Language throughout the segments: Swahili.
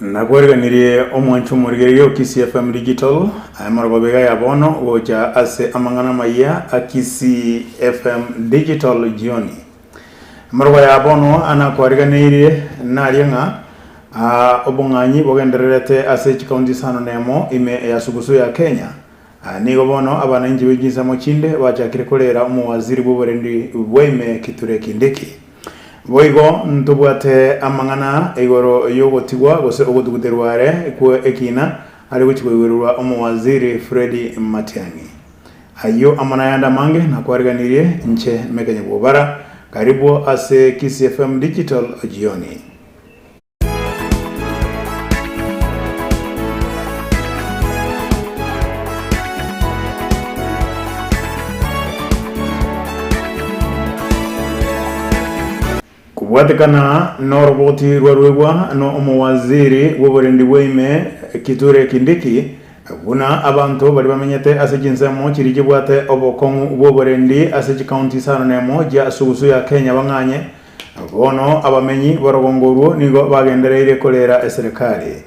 Nagwerganirie omwanchu murigerio Kisii FM Digital amarobega yabono gocha ase Amang'Ana Amayia Kisii FM Digital jioni. Amarwa yabono anakwarganirie narianga obunganyi bogendererete ase chikaunti sano nemo ime yasugusu ya Kenya. Nigo bono abananji b'ejinsa mochinde bachakire kolera umuwaziri w'uburendi bw'ime Kithure Kindiki. Boigo ntubwate Amang'Ana igoro yogotigwa gose ogoduguderware ku ekina ari guchigwerwa umuwaziri Fred Matiang'i. Ayo amana yanda mange na kwariganirie nche mekenye bobara karibu ase Kisii FM Digital jioni. Watikana noroboti rwarwegwa no umuwaziri w'uburendi bw'ime Kithure Kindiki buna abantu bari bamenyete ase jinsemo kirigibwate obokongu bw'uburendi ase county sano nemo ja sugusu ya Kenya banganye bono abamenyi barogongorwo nigo bagendereire kolera eserikali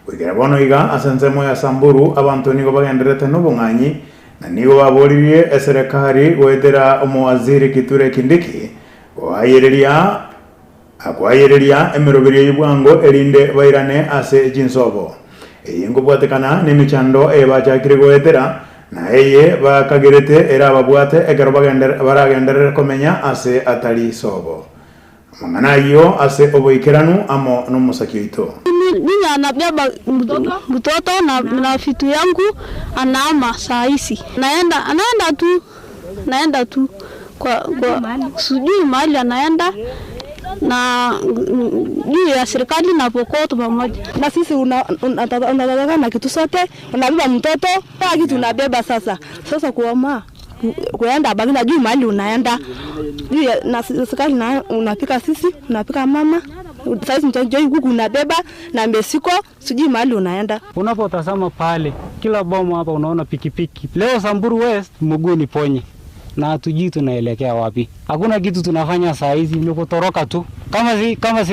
wigera bono iga asensemo ya Samburu abantu nigo bagenderete no bunganyi na nigo baburirie eserikali wetera umuwaziri Kithure Kindiki akwayereria emirobiri y'ibwango erinde bairane ase jinsobo eyingo bwatekana n'emichando bachakire goetera na eye bakagerete era babwate egero baragenderera komenya ase atari sobo Amang'Ana yo ase oboikeranu amo n'umusakito mimi anabeba mtoto na vitu yangu anaama saa hizi naenda tu kwa sijui mahali anaenda na juu ya serikali na pokoto pamoja na sisi unataka na kitu sote unabeba mtoto kila kitu unabeba sasa kuoma kuenda bagi na juu mahali unaenda juu na serikali na unapika sisi unapika mama sasa mtoto huku unabeba na mbesiko sijui mahali unaenda. Unapotazama pale kila bomo hapa unaona pikipiki leo Samburu West mguu ponye na hatujui tunaelekea wapi. Hakuna kitu tunafanya saa hizi ni kutoroka tu.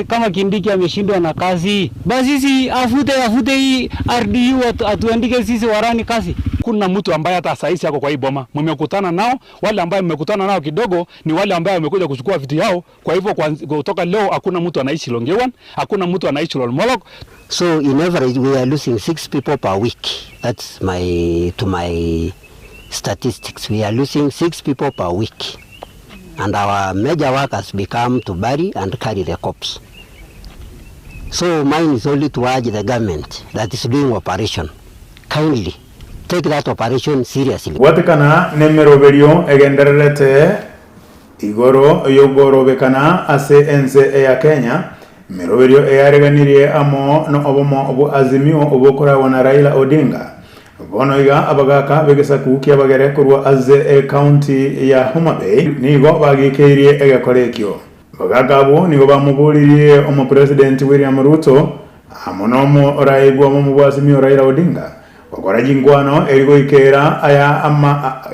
Kama Kindiki ameshindwa na kazi, basi sisi afute hii RDU atuandike sisi warani kazi. Kuna mtu ambaye hata saa hizi yako kwa hii boma. Mmekutana nao, wale ambao mmekutana nao kidogo ni wale ambao wamekuja kuchukua vitu yao. Kwa hivyo kutoka leo hakuna mtu anaishi Longewan, hakuna mtu anaishi Lolmolok. So in average we are losing 6 people per week. That's my statistics. We are losing 6 people per week, and our major work has become to bury and carry the corpse. So mine is only to urge the government that is doing operation, kindly take that operation seriously. Watikana nemeroberio egendererete igoro yogorobekana ase ense ya Kenya meroberio eyareganirie amo no obomo obo azimio obokora wana Raila Odinga bono iga abagaka begesaku kyabagere kurwa aze county ya Homa Bay nigo bagikeirie egakorekyo bagaka abo nigo bamuburirie omu president William Ruto amonomo oraigwa mu bwazimio Raila Odinga bakora jingwano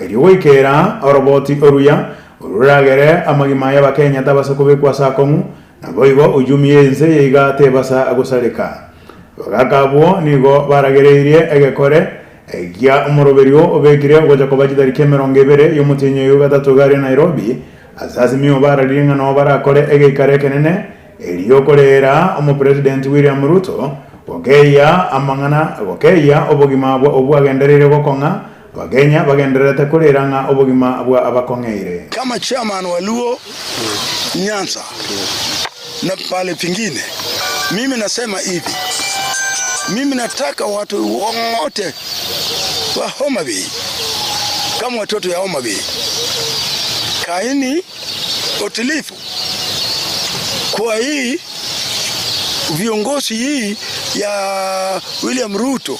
erigoikera oroboti oruya ururagere amagima y'Abakenya tabasakubekwa sakongu na boigo ujumiyenze yigate basa agusarika bagaka abo nigo baragereirie egekore Egia umuroberio obegire goja kubajidari kemerongebere yomutinyo yogatatu gari Nairobi azazimio bararinga no barakore egekare kenene eliyokorera omu president William Ruto ogeya Amang'Ana ogeya obugima obwagenderere gokonga bagenya bagenderete kuleranga obugima bwa abakongeire kama chairman wa Luo Nyanza na pale pingine mimi nasema hivi. Mimi nataka watu wote wa Homa Bay kama watoto ya Homa Bay kaini utilifu kwa hii viongozi hii ya William Ruto.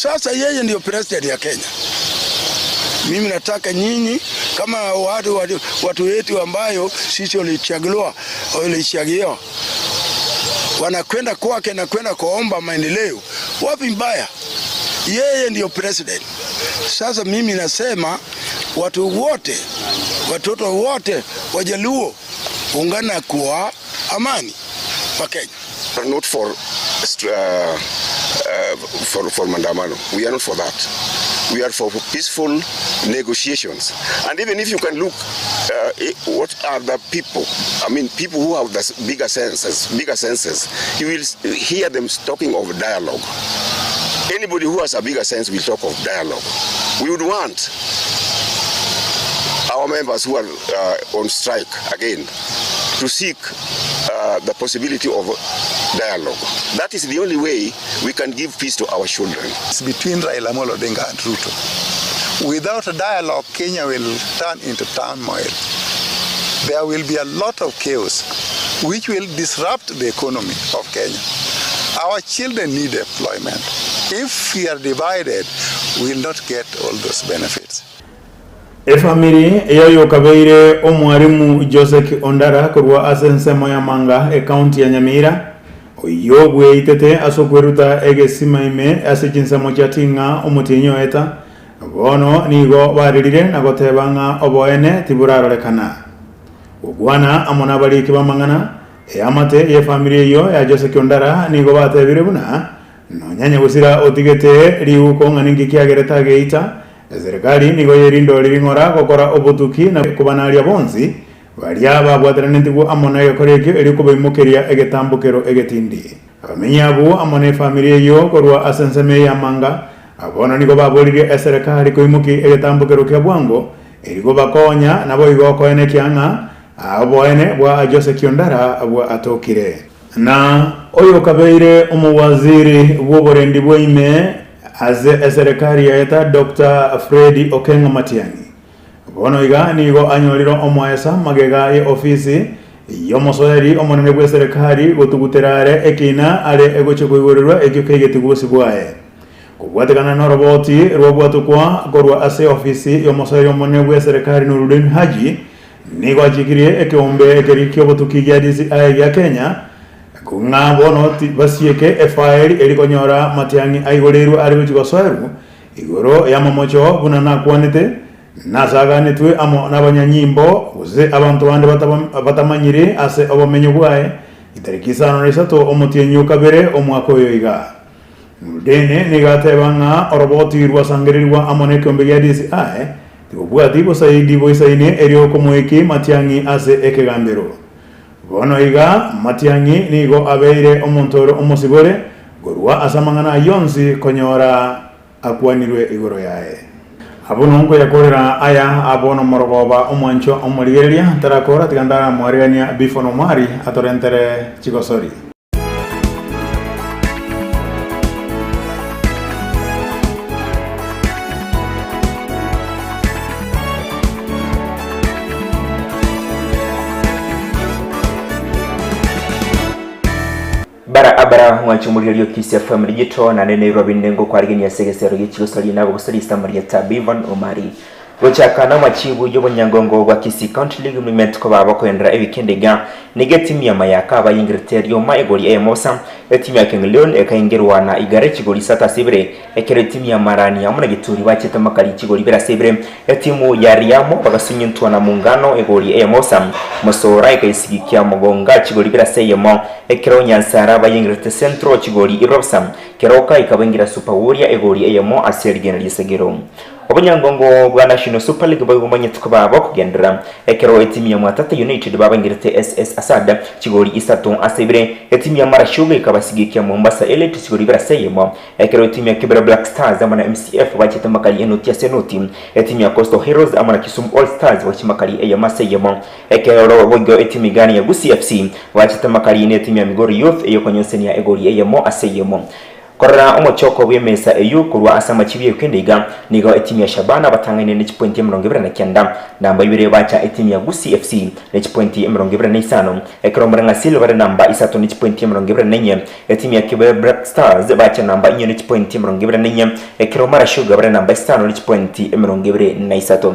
Sasa yeye ndio president ya Kenya. Mimi nataka nyinyi kama watu wetu ambayo sisi walichaguliwa wanakwenda kwake na kwenda kuomba maendeleo. Wapi mbaya? Yeye ndio president. Sasa mimi nasema watu wote, watoto wote Wajaluo ungana kwa amani pa Kenya. Not for for Mandamano. We are not for that. We are for peaceful negotiations. And even if you can look, what are the people? I mean, people who have the bigger senses, you will hear them talking of dialogue. Anybody who has a bigger sense will talk of dialogue. We would want our members who are on strike again to seek the possibility of dialogue. That is the only way we can give peace to our children. It's between Raila Amolo Odinga and Ruto. Without a dialogue, Kenya will turn into turmoil. There will be a lot of chaos, which will disrupt the economy of Kenya. Our children need employment. If we are divided, we will not get all those benefits. Efamiri eyo kabeire omwarimu Joseph Ondara kurwa asensemo ya manga county ya Nyamira oyo bweitete asokweruta egesimaime asikinsemo kyatinga omutinyo eta bono nigo baririre nagotebanga oboene tiburarolekana ogwana amona bali kibamang'ana amate ye family eyo ya Joseph Ondara nigo batebire buna no nyanya gusira otigete riuko nganingi kyagereta geita serikali nigo yerindo liringora gukora obutuki na kubanaria bonzi baria babwaterane ntigo amona yakoreke eri kubimukeria egetambukero egetindi abamenya abo amone family yo korwa asenseme ya manga abona nigo babolire serikali kuimuki egetambukero kya bwango erigo bakonya nabo igoko ene kyanga aboene bwa Joseph Ondara abwa atokire na oyo kabeire umuwaziri w'oburendi bw'ime aze serikali ya Dr. Freddy Okengo Matiang'i bono iga nigo anyoriro omwesa magega ye ofisi yomosoeri omonene bwa serikali gutuguterare ekina ale egochekugururwa ekyo kegetigusibwae kubwatekana no roboti rwobwatukwa korwa ase ofisi yomosoeri omonene bwa serikali Nurudin Haji nigo ajikirie ekiombe ekerikyo butuki ya DCI ya Kenya kungabo noti basieke file elikonyora Matiang'i aigoreru ari bichigosoeru igoro yamamocho bunana kwanete nasaganitwe amo nabanyanyimbo uze abantu bande batamanyire ase obomenyo bwae itariki no risato omutienyo kabere omwako yoiga dene nigatebanga oroboti rwasangerirwa amoneke ombe ya DCI tibubwati bosaidi boisaine erio komoeki Matiang'i ase ekegambero bono iga Matiang'i nigo abeire omontoro omosibore gorwa asamang'ana yonsi konyora akwanirwe igoro yae abono ngo yakorera aya abono morogoba omwancho omorigeria tarakora tigandara mwarigania bifono mari atorentere chigosori abara mwanchumuriyo Kisii FM Digital na nene robinengo kwa rigeni ya segesero y'ichigosori nabo gusarisa Maria Tabivan Omari Gochakana machibu yobo nyangongo wa Kisii County League Movement ko baba kwendera ebikendega negetimu ya mayaka abayingiriterio maegoli emosa etimu ya King Leon ekaingerwa na igare chigoli sata sibre ekere timu ya Marani amuna gituri bacheta makali chigoli bera sibre etimu ya Riamo bagasunyintwa na Muungano egoli emosa Mosora ekaisigikia Mugonga chigoli bera seyemo ekero Nyansara bayingirite Centro chigoli irobsam keroka ikabengira Super Warrior egoli emo aserigena lisegero Obunyangongo bwa National Super League bagumanye tukababa kugendera ekero etimu ya Mwatata United babangirite SS Asada chigoli isatu asibire etimu ya Marashuga ikabasigikia Mombasa Elite chigoli biraseyemo ekero etimu ya Kibera Black Stars amana MCF bachita makali enoti ya Senoti etimu ya Coastal Heroes amana Kisumu All Stars bachimakali ya Maseyemo ekero bogo etimu gani ya Gusii FC bachita makali etimu ya Migori Youth eyokonyonseni ya egoli yemo aseyemo Korra omochoko bwemesa eyu kurwa asama chibiye kwendega nigo etimu ya Shabana batangane ne point 29 namba ibire bacha etimu ya Gusii FC ne point 25 ekrombranga silver namba isato ne point 24 etimu ya Kibera Black Stars bacha namba inyo ne point 24 ekromara Sugar bara namba 5 ne point 23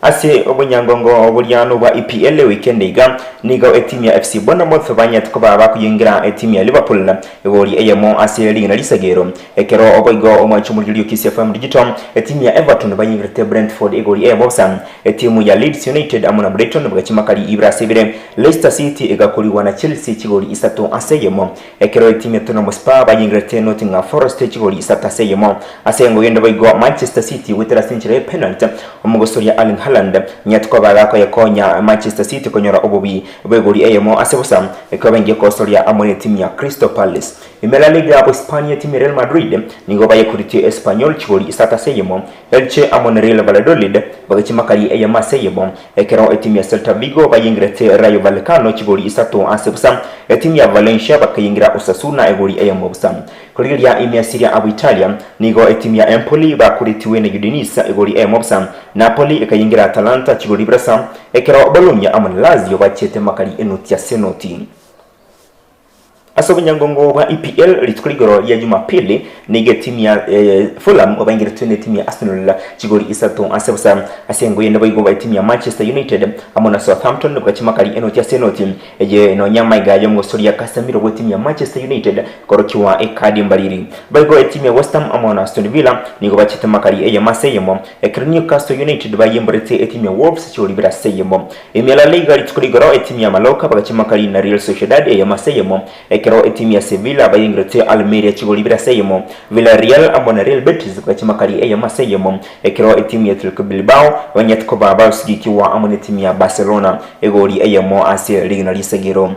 ase obunyangongo obuliano bwa EPL weekend iga nigo etimu ya FC Bournemouth banyat ko baba kuyingira etimu ya Liverpool egoli eyemo ase ligna lisagero ekero oboigo omwachumulio Kisii FM Digital etimu ya Everton banyingira Brentford egoli eyemo sam etimu ya Leeds United amuna Brighton bagachimakali ibrasibire Leicester City egakuliwa na Chelsea chigoli 3 aseyemo ekero etimu ya Tottenham Hotspur banyingira Nottingham Forest chigoli 3 aseyemo asengo yenda boigo Manchester City witera century penalty omugosoria Erling Haaland nyatko bagako yakonya Manchester City konyora obobi begoli eyemo asebusam ekabengi kosoria amone timu ya Crystal Palace imela liga ya Hispania timu Real Madrid nigo baye kuriti Espanyol chigoli 3 aseyemo Elche amone Real Valladolid bagachimakali eyema aseyemo ekero etimu ya Celta Vigo bayingrete Rayo Vallecano chigoli 3 asebusam etimu ya Valencia bakayingira Osasuna egoli eyemo busam kuligia ime ya Serie A Italia nigo etimu ya Empoli bakuritiwe na Udinese egoli eyemo busam Napoli ekayingira Atalanta chigoli brasa ekero Bologna amone Lazio bachete makali enoti ya senoti asobunyangongo bwa EPL litukuligoro ya Jumapili nige timu ya Fulham obangira tune timu ya Arsenal chigoli 3 asebusam asengo yenda boigo ba timu ya Manchester United amona Southampton bagachimakali enoti ya senoti eje no nyamaiga yo ngosori ya Casemiro bwa timu ya Manchester United korokiwa ekadi mbaliri boigo timu ya West Ham amona Aston Villa nigo bachete makali eye maseyemo Newcastle United bayemborete timu ya Wolves chigoli braseyemo emela liga litukuligoro timu ya Mallorca bagachimakali na Real Sociedad eye maseyemo ekero etimu ya Sevilla bayingrete Almeria chigoli braseyemo Villarreal amona Real Betis bagachimakali eye maseyemo ekero etimu ya Athletic Bilbao banyatko baba sigikiwa amona timu ya Barcelona egoli eyemo ase ligna lisagero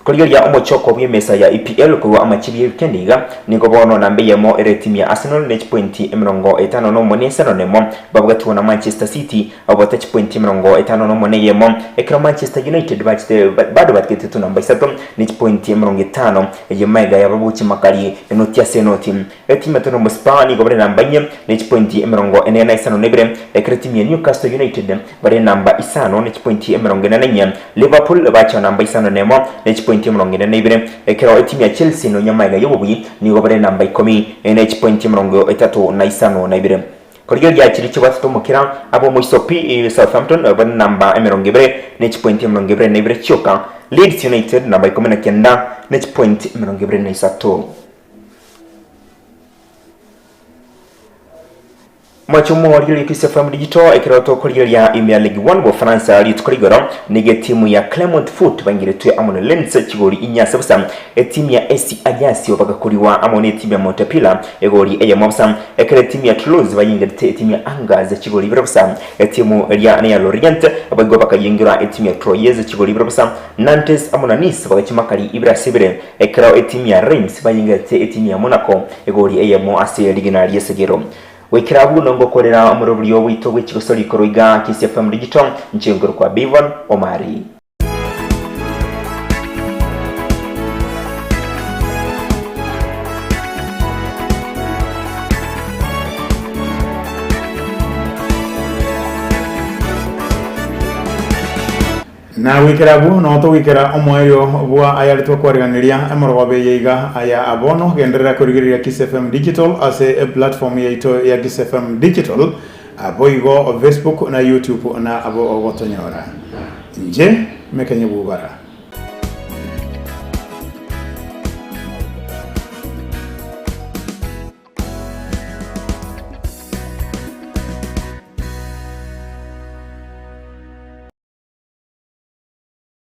Kuligia omochoko bw'emesa ya EPL kuwa amachibi weekendiga niko bono nambe yemo timu ya Arsenal net point 55 nemo babagatuwa na Manchester City abo touch point 55 yemo ekra Manchester United bado batkete tu namba 3 net point 50 yemaiga yababuchi makali enoti ya senoti timu ya Tottenham Hotspur niko bale namba 4 net point 49 nebere ekra timu ya Newcastle United bale namba 5 net point 44 Liverpool bacha namba 5 nemo net point 42 ekero timu ya Chelsea no nyamaiga yobuyi nigo bale namba 10 NH point 35 Kuligia chiri chibatatu mukira abo muisopi Southampton bale namba 20 NH point 22 choka Leeds United namba 19 NH point 23 Machumo wali Kisii FM Digital ekiroto kuligia Premier League 1 bo France ali tukuligoro nige timu ya Clermont Foot bangiretwe amone Lens chigoli inyase busam timu ya AC Ajaccio bagakuliwa amone timu ya Montpellier egoli eyamobusam ekere timu ya Toulouse bayingirete timu ya Angers chigoli birabusam timu ya Lorient bago bakayingira timu ya Troyes chigoli birabusam Nantes amona Nice bagachimakali ibrasibire ekero timu ya Reims bayingirete timu ya Monaco egoli eyamo ase ligina yesegero Wekirabu nongo kolera amurobulyo wito w'ikigosori koroiga Kisii FM Digital nchengoro kwa Bivon Omari na wikirabu no to wikira omoyo bwa ayalitwa kwariganiria amorobe yiga aya abono genderera kurigirira Kisii FM Digital ase a platform yaito ya Kisii FM Digital aboigo Facebook na YouTube na abo ogotonyora nje mekenye bubara